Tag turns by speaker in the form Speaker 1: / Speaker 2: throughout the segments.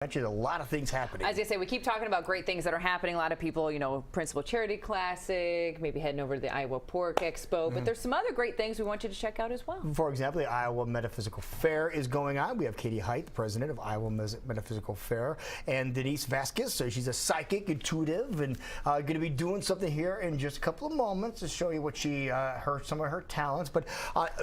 Speaker 1: Actually, a lot of things happening.
Speaker 2: As I say, we keep talking about great things that are happening. A lot of people, you know, Principal Charity Classic, maybe heading over to the Iowa Pork Expo, but there's some other great things we want you to check out as well.
Speaker 1: For example, the Iowa Metaphysical Fair is going on. We have Katie Height, the president of Iowa Metaphysical Fair, and Denise Vasquez. So she's a psychic, intuitive, and going to be doing something here in just a couple of moments to show you what some of her talents. But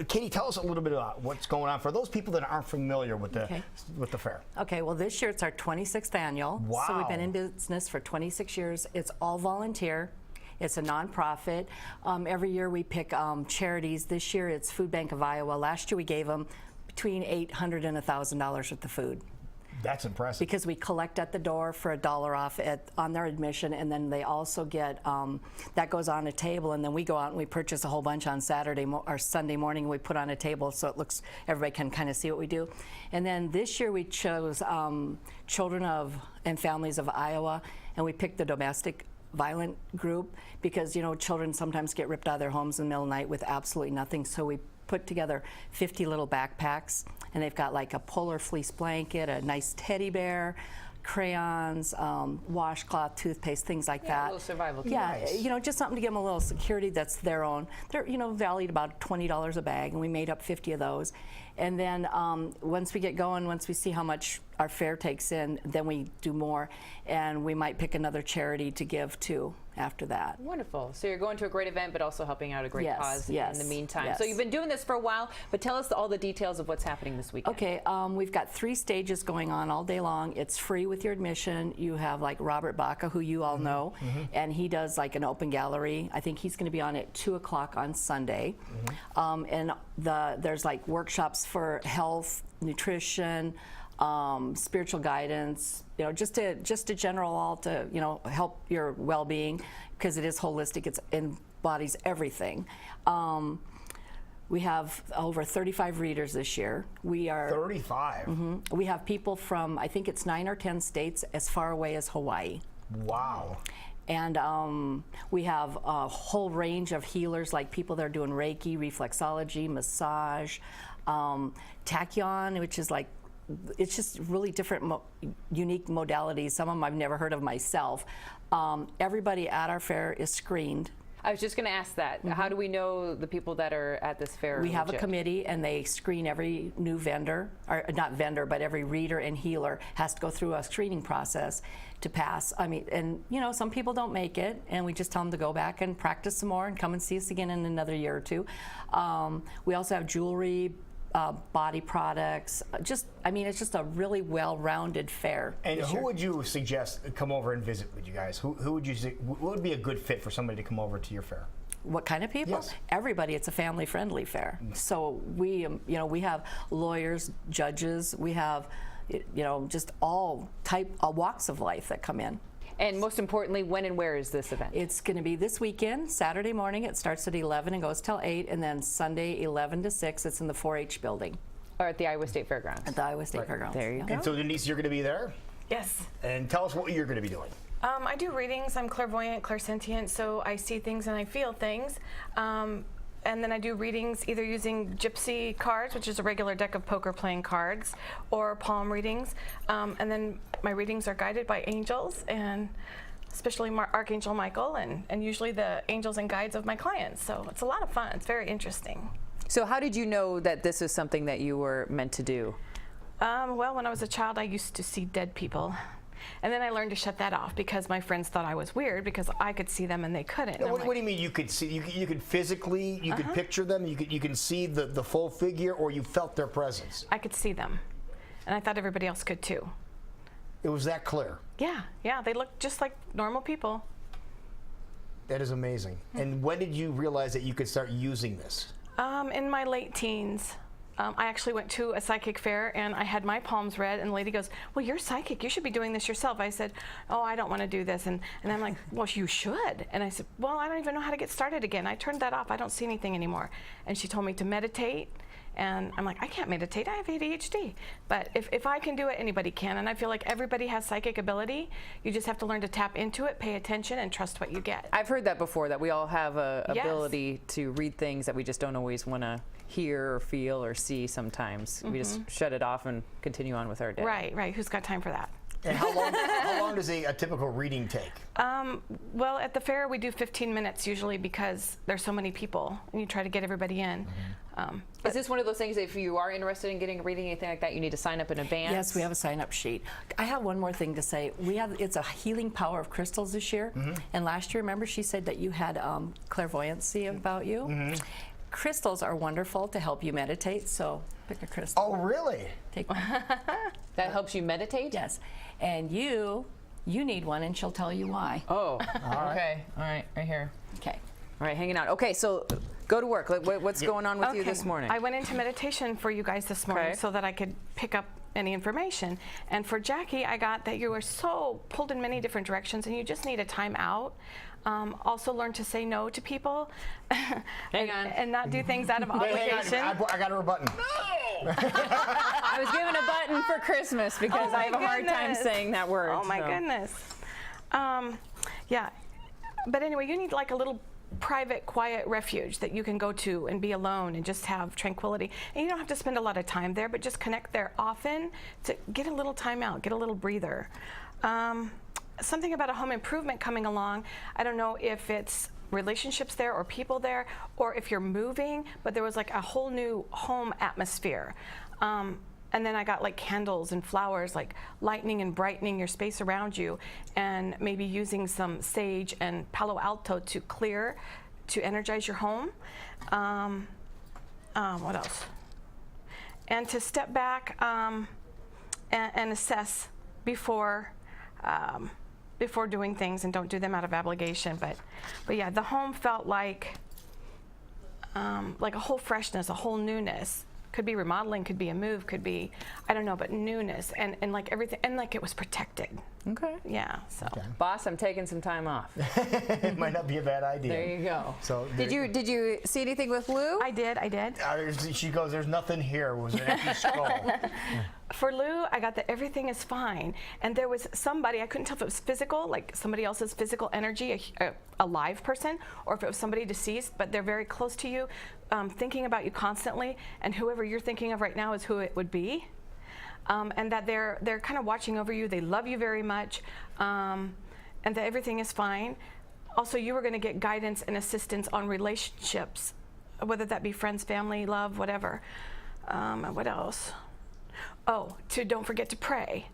Speaker 1: Katie, tell us a little bit about what's going on for those people that aren't familiar with the fair.
Speaker 3: Okay, well, this year it's our 26th annual.
Speaker 1: Wow.
Speaker 3: So we've been in business for 26 years. It's all volunteer. It's a nonprofit. Every year we pick charities. This year it's Food Bank of Iowa. Last year we gave them between $800 and $1,000 worth of food.
Speaker 1: That's impressive.
Speaker 3: Because we collect at the door for $1 off on their admission, and then they also get, that goes on a table, and then we go out and we purchase a whole bunch on Saturday or Sunday morning, and we put on a table so it looks, everybody can kind of see what we do. And then this year we chose children and families of Iowa, and we picked the domestic violent group because, you know, children sometimes get ripped out of their homes in the middle of the night with absolutely nothing, so we put together 50 little backpacks, and they've got like a polar fleece blanket, a nice teddy bear, crayons, washcloth, toothpaste, things like that.
Speaker 2: A little survival kit.
Speaker 3: Yeah,
Speaker 1: Nice.
Speaker 3: you know, just something to give them a little security that's their own. They're, you know, valued about $20 a bag, and we made up 50 of those. And then once we get going, once we see how much our fair takes in, then we do more, and we might pick another charity to give to after that.
Speaker 2: Wonderful. So you're going to a great event, but also helping out a great cause in the meantime.
Speaker 3: Yes.
Speaker 2: So you've been doing this for a while, but tell us all the details of what's happening this weekend.
Speaker 3: Okay, we've got 3 stages going on all day long. It's free with your admission. You have like Robert Baca, who you all know, and he does like an open gallery. I think he's going to be on at 2 o'clock on Sunday. And there's like workshops for health, nutrition, spiritual guidance, you know, just a general all to, you know, help your well-being, because it is holistic. It embodies everything. We have over 35 readers this year. We are
Speaker 1: 35.
Speaker 3: We have people from, I think it's 9 or 10 states as far away as Hawaii.
Speaker 1: Wow.
Speaker 3: And we have a whole range of healers, like people that are doing Reiki, reflexology, massage, tachyon, which is like, it's just really different, unique modalities. Some of them I've never heard of myself. Everybody at our fair is screened.
Speaker 2: I was just going to ask that. How do we know the people that are at this fair?
Speaker 3: We have a committee, and they screen every new vendor, or not vendor, but every reader and healer has to go through a screening process to pass. I mean, and you know, some people don't make it, and we just tell them to go back and practice some more and come and see us again in another year or two. We also have jewelry, body products. I mean, it's just a really well-rounded fair.
Speaker 1: And who would you suggest come over and visit with you guys? Who would you say, what would be a good fit for somebody to come over to your fair?
Speaker 3: What kind of people?
Speaker 1: Yes.
Speaker 3: Everybody. It's a family-friendly fair. So we, you know, we have lawyers, judges. We have, you know, just all walks of life that come in.
Speaker 2: And most importantly, when and where is this event?
Speaker 3: It's going to be this weekend, Saturday morning. It starts at 11 and goes till 8, and then Sunday 11 to 6. It's in the 4-H building.
Speaker 2: Or at the Iowa State Fairgrounds.
Speaker 3: At the Iowa State Fairgrounds.
Speaker 2: There you go.
Speaker 1: And so Denise, you're going to be there?
Speaker 4: Yes.
Speaker 1: And tell us what you're going to be doing.
Speaker 4: I do readings. I'm clairvoyant, clairsentient, so I see things and I feel things. And then I do readings either using gypsy cards, which is a regular deck of poker playing cards, or palm readings. And then my readings are guided by angels, and especially Archangel Michael, and usually the angels and guides of my clients. So it's a lot of fun. It's very interesting.
Speaker 2: So how did you know that this is something that you were meant to do?
Speaker 4: Well, when I was a child, I used to see dead people. And then I learned to shut that off because my friends thought I was weird because I could see them and they couldn't.
Speaker 1: What do you mean you could see? You could physically, you could picture them, you can see the full figure, or you felt their presence?
Speaker 4: I could see them. And I thought everybody else could too.
Speaker 1: It was that clear?
Speaker 4: Yeah, they look just like normal people.
Speaker 1: That is amazing. And when did you realize that you could start using this?
Speaker 4: In my late teens. I actually went to a psychic fair and I had my palms read, and the lady goes, "Well, you're psychic, you should be doing this yourself." I said, "Oh, I don't want to do this." And I'm like, "Well, you should." And I said, "Well, I don't even know how to get started again. I turned that off. I don't see anything anymore." And she told me to meditate. And I'm like, I can't meditate, I have ADHD. But if I can do it, anybody can. And I feel like everybody has psychic ability. You just have to learn to tap into it, pay attention, and trust what you get.
Speaker 2: I've heard that before, that we all have a
Speaker 4: Yes.
Speaker 2: ability to read things that we just don't always want to hear or feel or see sometimes. We just shut it off and continue on with our day.
Speaker 4: Right. Who's got time for that?
Speaker 1: And how long does a typical reading take?
Speaker 4: Well, at the fair we do 15 minutes usually because there's so many people and you try to get everybody in.
Speaker 2: Is this one of those things, if you are interested in getting a reading, anything like that, you need to sign up in advance?
Speaker 3: Yes, we have a sign-up sheet. I have one more thing to say. It's a healing power of crystals this year. And last year, remember, she said that you had clairvoyancy about you. Crystals are wonderful to help you meditate, so pick a crystal.
Speaker 1: Oh, really?
Speaker 3: Take one.
Speaker 2: That helps you meditate?
Speaker 3: Yes. And you need one, and she'll tell you why.
Speaker 2: Oh, okay. All right, right here.
Speaker 3: Okay.
Speaker 2: All right, hanging out. Okay, so go to work. What's going on with you this morning?
Speaker 4: I went into meditation for you guys this morning so that I could pick up any information. And for Jackie, I got that you were so pulled in many different directions and you just need a time out. Also learn to say no to people and not do things out of obligation.
Speaker 1: I got her a button.
Speaker 4: No!
Speaker 2: I was given a button for Christmas because I have a hard time saying that word.
Speaker 4: Oh my goodness. Yeah. But anyway, you need like a little private, quiet refuge that you can go to and be alone and just have tranquility. And you don't have to spend a lot of time there, but just connect there often to get a little time out, get a little breather. Something about a home improvement coming along. I don't know if it's relationships there or people there or if you're moving, but there was like a whole new home atmosphere. And then I got like candles and flowers, like lightening and brightening your space around you, and maybe using some sage and Palo Alto to clear, to energize your home. What else? And to step back and assess before doing things, and don't do them out of obligation. But yeah, the home felt like a whole freshness, a whole newness. Could be remodeling, could be a move, could be, I don't know, but newness and like everything, and like it was protected.
Speaker 2: Okay.
Speaker 4: Yeah, so.
Speaker 1: Okay.
Speaker 2: Boss, I'm taking some time off.
Speaker 1: It might not be a bad idea.
Speaker 2: There you go.
Speaker 1: So
Speaker 2: Did you see anything with Lou?
Speaker 4: I did.
Speaker 1: She goes, there's nothing here. It was an empty skull.
Speaker 4: For Lou, I got that everything is fine. And there was somebody, I couldn't tell if it was physical, like somebody else's physical energy, a live person, or if it was somebody deceased, but they're very close to you, thinking about you constantly, and whoever you're thinking of right now is who it would be. And that they're kind of watching over you. They love you very much, and that everything is fine. Also, you were going to get guidance and assistance on relationships, whether that be friends, family, love, whatever. What else? Oh, don't forget to pray,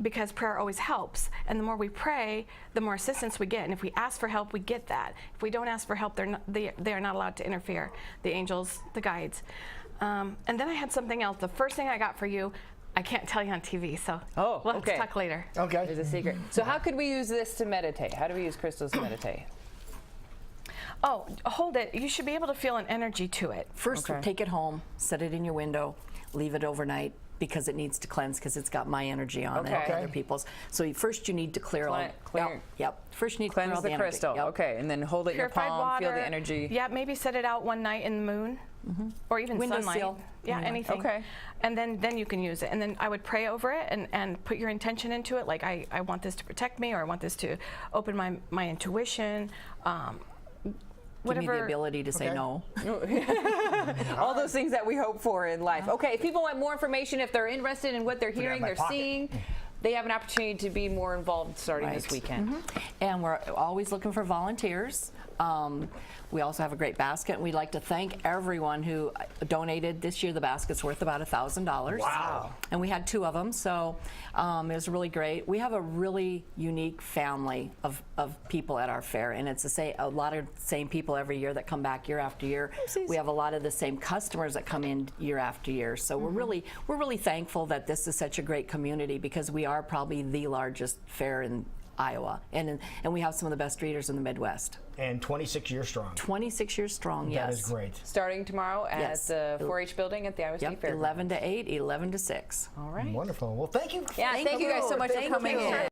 Speaker 4: because prayer always helps. And the more we pray, the more assistance we get. And if we ask for help, we get that. If we don't ask for help, they are not allowed to interfere. The angels, the guides. And then I had something else. The first thing I got for you, I can't tell you on TV, so we'll have to talk later.
Speaker 1: Okay.
Speaker 2: There's a secret. So how could we use this to meditate? How do we use crystals to meditate?
Speaker 4: Oh, hold it. You should be able to feel an energy to it.
Speaker 3: First, take it home, set it in your window, leave it overnight, because it needs to cleanse, because it's got my energy on it, other people's. So first you need to clear all. Yep. First you need to clear all the energy.
Speaker 2: crystal. Yep. Okay, and then hold it in your
Speaker 4: Purified
Speaker 2: palm,
Speaker 4: water,
Speaker 2: feel the energy.
Speaker 4: Yeah, maybe set it out one night in the moon, or even sunlight.
Speaker 3: Windowsill.
Speaker 4: Yeah, anything.
Speaker 2: Okay.
Speaker 4: And then you can use it. And then I would pray over it and put your intention into it. Like I want this to protect me, or I want this to open my intuition.
Speaker 3: Give me the ability to say no.
Speaker 2: All those things that we hope for in life. Okay, if people want more information, if they're interested in what they're hearing, they're seeing, they have an opportunity to be more involved starting this weekend.
Speaker 3: And we're always looking for volunteers. We also have a great basket, and we'd like to thank everyone who donated. This year the basket's worth about $1,000.
Speaker 1: Wow.
Speaker 3: And we had 2 of them, so it was really great. We have a really unique family of people at our fair, and it's a lot of the same people every year that come back year after year. We have a lot of the same customers that come in year after year. So we're really thankful that this is such a great community, because we are probably the largest fair in Iowa, and we have some of the best readers in the Midwest.
Speaker 1: And 26 years strong.
Speaker 3: 26 years strong, yes.
Speaker 1: That is great.
Speaker 2: Starting tomorrow at the 4-H building at the Iowa State Fair.
Speaker 3: 11 to 8, 11 to 6.
Speaker 2: All right.
Speaker 1: Wonderful. Well, thank you.
Speaker 2: Yeah, thank you guys so much for coming in.